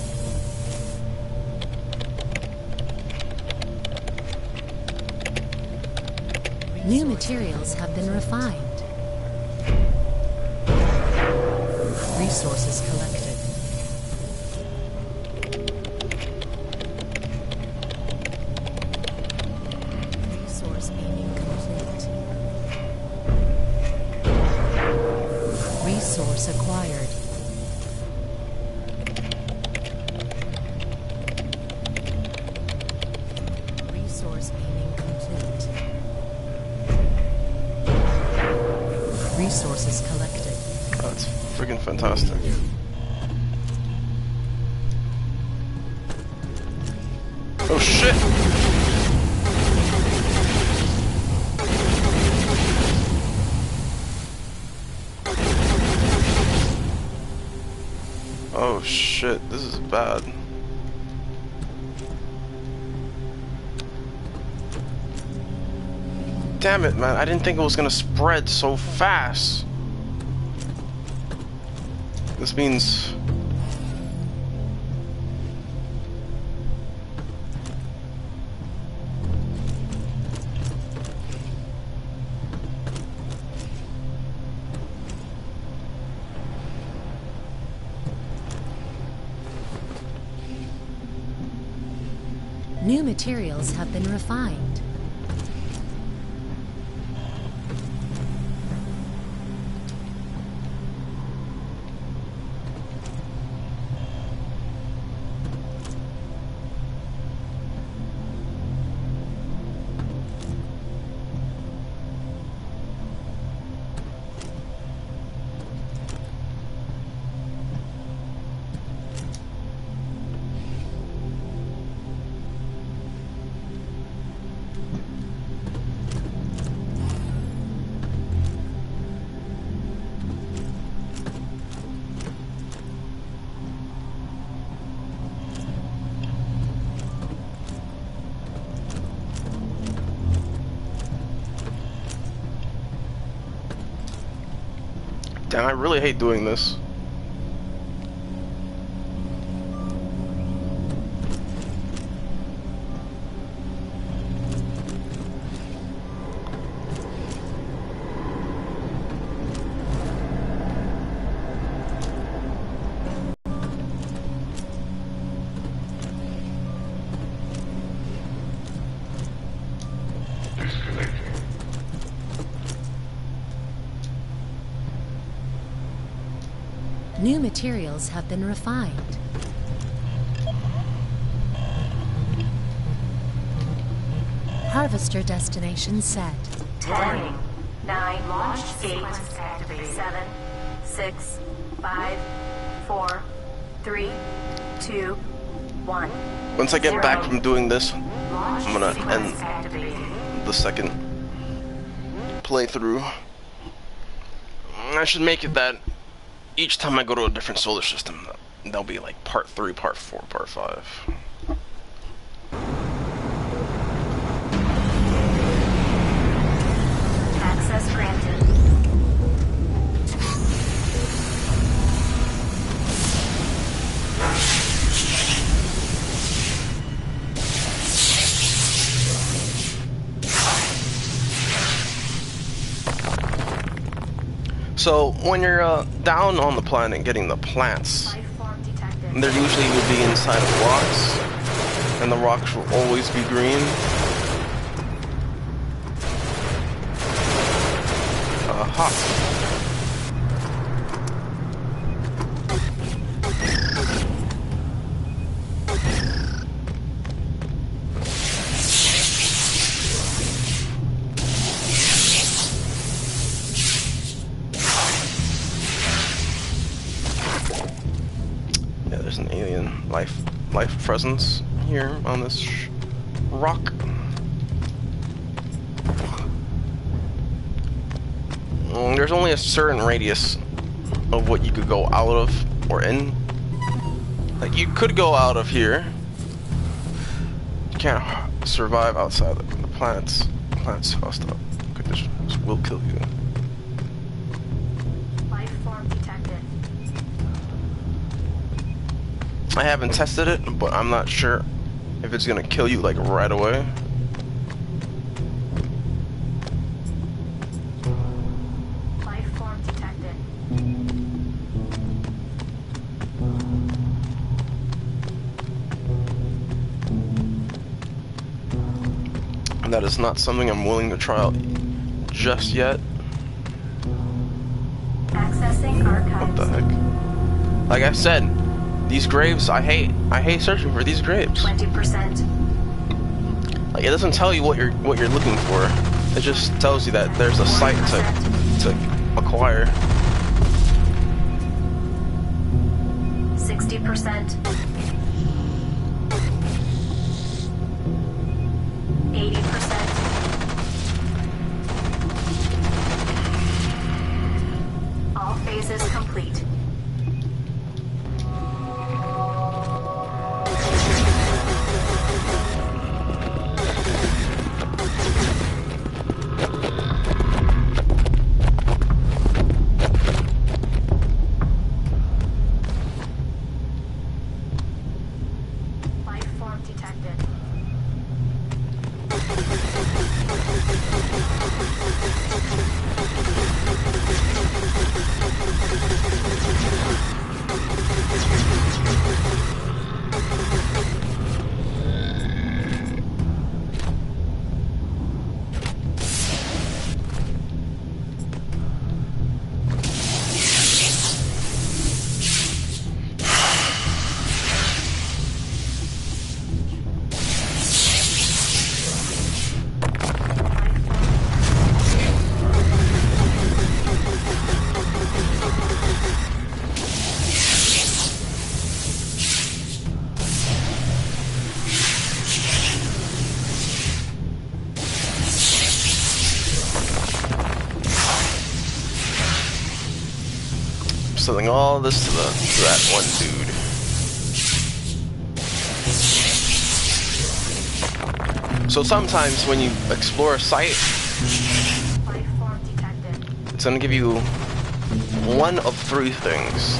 New materials have been refined. Resources collected. Resource beaming complete. Resource acquired. Resource beaming complete. Resources collected. That's freaking fantastic. Oh shit! Oh shit, this is bad. Damn it, man, I didn't think it was gonna spread so fast. This means... New materials have been refined. Damn, I really hate doing this. New materials have been refined. Harvester destination set. 10, 9, launch sequence activate. 7, 6, 5, 4, 3, 2, 1. Once I get back from doing this, Launch I'm gonna sequence end activated. the second playthrough. I should make it that each time I go to a different solar system, there'll be like part 3, part 4, part 5. Access granted. So when you're down on the planet getting the plants, Life form detected. they usually will be inside of rocks, and the rocks will always be green. Aha. Yeah, there's an alien life presence here on this rock. There's only a certain radius of what you could go out of or in. Like, you could go out of here. You can't survive outside the planet's hostile conditions will kill you. Life form detected. I haven't tested it, but I'm not sure if it's gonna kill you like right away. Life form detected. And that is not something I'm willing to try out just yet. Accessing archives. What the heck? Like I said, these graves, I hate searching for these graves. 20%. Like, it doesn't tell you what you're looking for. It just tells you that there's a site to acquire. 60%. 80%. All phases complete. Life form detected. Selling all this to that one dude. So sometimes when you explore a site, Life form detected. it's gonna give you one of three things.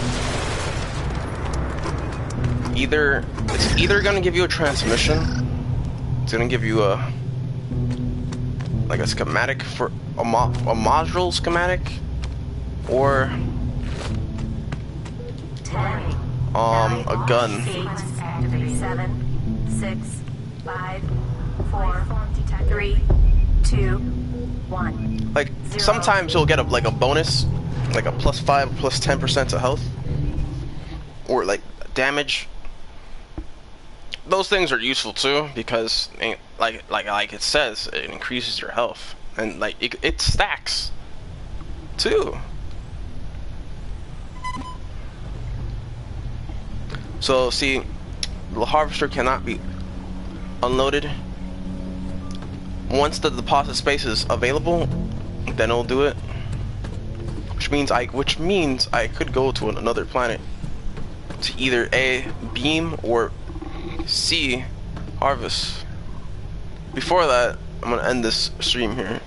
It's either gonna give you a transmission, it's gonna give you a schematic for a module schematic, or 10. a gun. 8, 7, 6, 5, 4, Life form detected. 3, 2, 1. Like, sometimes you'll get a bonus, like a +5, +10% to health, or like damage. Those things are useful too, because like it says, it increases your health, and like it stacks too. So see, the harvester cannot be unloaded. Once the deposit space is available, then it'll do it. Which means I could go to another planet to either A, beam, or C, harvest. Before that, I'm gonna end this stream here.